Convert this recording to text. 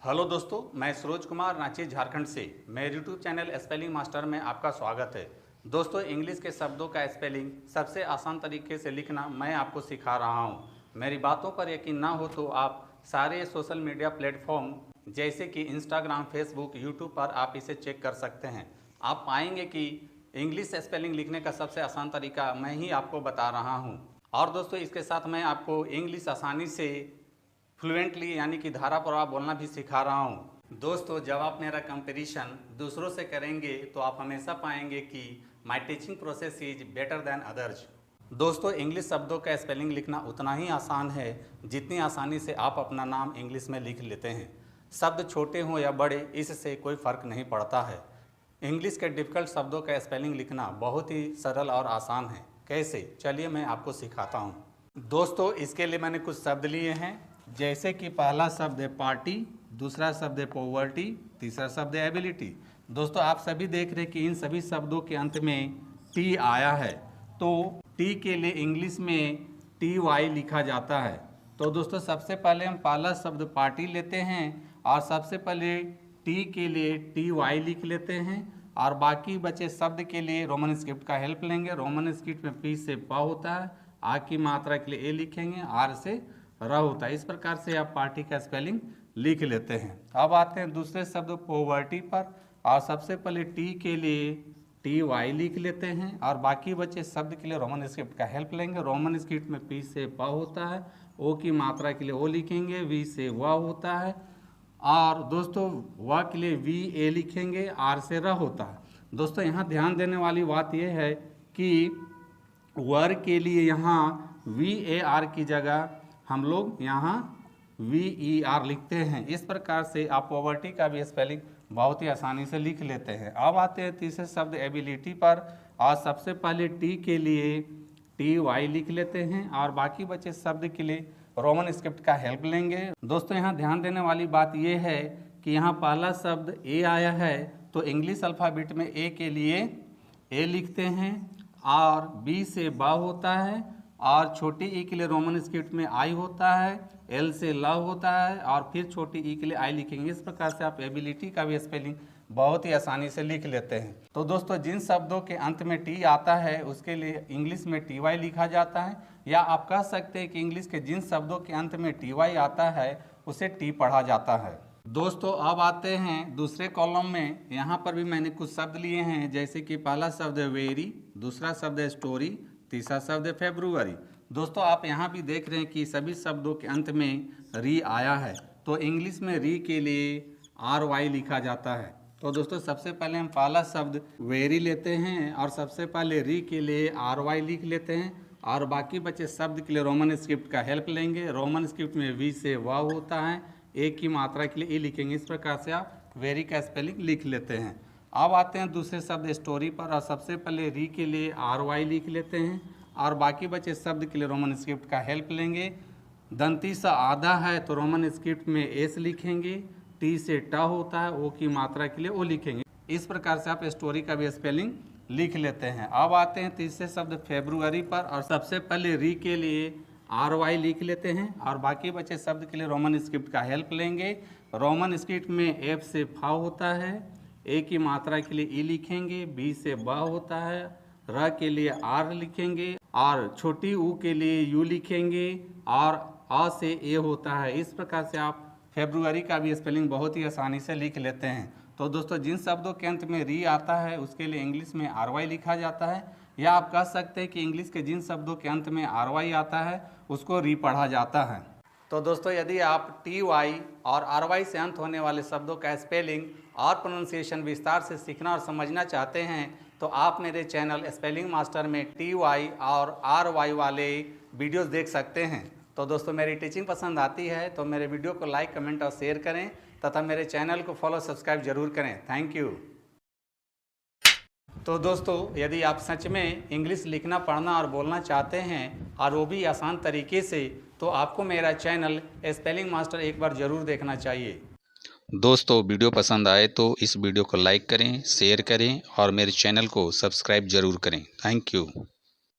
Hello दोस्तों, मैं सरोज कुमार रांची झारखंड से मेरे यूट्यूब चैनल स्पेलिंग मास्टर में आपका स्वागत है। दोस्तों, इंग्लिश के शब्दों का स्पेलिंग सबसे आसान तरीके से लिखना मैं आपको सिखा रहा हूं। मेरी बातों पर यकीन ना हो तो आप सारे सोशल मीडिया प्लेटफॉर्म जैसे कि इंस्टाग्राम, फेसबुक, यूट्यूब पर आप इसे चेक कर सकते हैं। आप पाएंगे कि इंग्लिश स्पेलिंग लिखने का सबसे आसान तरीका मैं ही आपको बता रहा हूँ। और दोस्तों, इसके साथ मैं आपको इंग्लिश आसानी से फ्लुएंटली यानी कि धारा प्रवाह बोलना भी सिखा रहा हूँ। दोस्तों, जब आप मेरा कंपैरिजन दूसरों से करेंगे तो आप हमेशा पाएंगे कि my teaching process is better than others. दोस्तों, इंग्लिश शब्दों का स्पेलिंग लिखना उतना ही आसान है जितनी आसानी से आप अपना नाम इंग्लिश में लिख लेते हैं। शब्द छोटे हों या बड़े, इससे कोई फ़र्क नहीं पड़ता है। इंग्लिश के डिफ़िकल्ट शब्दों का स्पेलिंग लिखना बहुत ही सरल और आसान है। कैसे? चलिए मैं आपको सिखाता हूँ। दोस्तों, इसके लिए मैंने कुछ शब्द लिए हैं, जैसे कि पहला शब्द है पार्टी, दूसरा शब्द है पॉवर्टी, तीसरा शब्द है एबिलिटी। दोस्तों, आप सभी देख रहे हैं कि इन सभी शब्दों के अंत में टी आया है, तो टी के लिए इंग्लिश में टी वाई लिखा जाता है। तो दोस्तों, सबसे पहले हम पहला शब्द पार्टी लेते हैं और सबसे पहले टी के लिए टी वाई लिख लेते हैं और बाकी बचे शब्द के लिए रोमन स्क्रिप्ट का हेल्प लेंगे। रोमन स्क्रिप्ट में पी से प होता है, आ की मात्रा के लिए ए लिखेंगे, आर से र होता है। इस प्रकार से आप पार्टी का स्पेलिंग लिख लेते हैं। अब आते हैं दूसरे शब्द पॉवर्टी पर और सबसे पहले टी के लिए टी वाई लिख लेते हैं और बाकी बचे शब्द के लिए रोमन स्क्रिप्ट का हेल्प लेंगे। रोमन स्क्रिप्ट में पी से प होता है, ओ की मात्रा के लिए ओ लिखेंगे, वी से व होता है और दोस्तों व के लिए वी ए लिखेंगे, आर से र होता है। दोस्तों, यहाँ ध्यान देने वाली बात यह है कि वर के लिए यहाँ वी ए आर की जगह हम लोग यहाँ वी ई आर लिखते हैं। इस प्रकार से आप पॉवर्टी का भी स्पेलिंग बहुत ही आसानी से लिख लेते हैं। अब आते हैं तीसरे शब्द एबिलिटी पर और सबसे पहले टी के लिए टी वाई लिख लेते हैं और बाकी बचे शब्द के लिए रोमन स्क्रिप्ट का हेल्प लेंगे। दोस्तों, यहाँ ध्यान देने वाली बात यह है कि यहाँ पहला शब्द ए आया है, तो इंग्लिश अल्फ़ाबेट में ए के लिए ए लिखते हैं और बी से बा होता है और छोटी ई के लिए रोमन स्क्रिप्ट में आई होता है, एल से लव होता है और फिर छोटी ई के लिए आई लिखेंगे। इस प्रकार से आप एबिलिटी का भी स्पेलिंग बहुत ही आसानी से लिख लेते हैं। तो दोस्तों, जिन शब्दों के अंत में टी आता है उसके लिए इंग्लिश में टी वाई लिखा जाता है, या आप कह सकते हैं कि इंग्लिश के जिन शब्दों के अंत में टी वाई आता है उसे टी पढ़ा जाता है। दोस्तों, अब आते हैं दूसरे कॉलम में। यहाँ पर भी मैंने कुछ शब्द लिए हैं, जैसे कि पहला शब्द है वेरी, दूसरा शब्द है स्टोरी, तीसरा शब्द है फेब्रुअरी। दोस्तों, आप यहाँ भी देख रहे हैं कि सभी शब्दों के अंत में री आया है, तो इंग्लिश में री के लिए आर वाई लिखा जाता है। तो दोस्तों, सबसे पहले हम पहला शब्द वेरी लेते हैं और सबसे पहले री के लिए आर वाई लिख लेते हैं और बाकी बचे शब्द के लिए रोमन स्क्रिप्ट का हेल्प लेंगे। रोमन स्क्रिप्ट में वी से व होता है, ए की मात्रा के लिए ए लिखेंगे। इस प्रकार से आप वेरी का स्पेलिंग लिख लेते हैं। अब आते हैं दूसरे शब्द स्टोरी पर और सबसे पहले री के लिए आर वाई लिख लेते हैं और बाकी बचे शब्द के लिए रोमन स्क्रिप्ट का हेल्प लेंगे। दंती सा आधा है तो रोमन स्क्रिप्ट में एस लिखेंगे, टी से ट होता है, ओ की मात्रा के लिए ओ लिखेंगे। इस प्रकार से आप स्टोरी का भी स्पेलिंग लिख लेते हैं। अब आते हैं तीसरे शब्द फेब्रुअरी पर और सबसे पहले री के लिए आर वाई लिख लेते हैं और बाकी बचे शब्द के लिए रोमन स्क्रिप्ट का हेल्प लेंगे। रोमन स्क्रिप्ट में एफ से फा होता है, ए की मात्रा के लिए ई लिखेंगे, बी से ब होता है, र के लिए आर लिखेंगे और छोटी ऊ के लिए यू लिखेंगे और अ से ए होता है। इस प्रकार से आप फेब्रुअरी का भी स्पेलिंग बहुत ही आसानी से लिख लेते हैं। तो दोस्तों, जिन शब्दों के अंत में री आता है उसके लिए इंग्लिश में आर वाई लिखा जाता है, या आप कह सकते हैं कि इंग्लिश के जिन शब्दों के अंत में आर वाई आता है उसको री पढ़ा जाता है। तो दोस्तों, यदि आप टी वाई और आर वाई से अंत होने वाले शब्दों का स्पेलिंग और प्रोनाउंसिएशन विस्तार से सीखना और समझना चाहते हैं तो आप मेरे चैनल स्पेलिंग मास्टर में टी वाई और आर वाई वाले वीडियोस देख सकते हैं। तो दोस्तों, मेरी टीचिंग पसंद आती है तो मेरे वीडियो को लाइक, कमेंट और शेयर करें तथा मेरे चैनल को फॉलो, सब्सक्राइब जरूर करें। Thank you. तो दोस्तों, यदि आप सच में इंग्लिश लिखना, पढ़ना और बोलना चाहते हैं और वो भी आसान तरीके से, तो आपको मेरा चैनल स्पेलिंग मास्टर एक बार ज़रूर देखना चाहिए। दोस्तों, वीडियो पसंद आए तो इस वीडियो को लाइक करें, शेयर करें और मेरे चैनल को सब्सक्राइब जरूर करें। Thank you.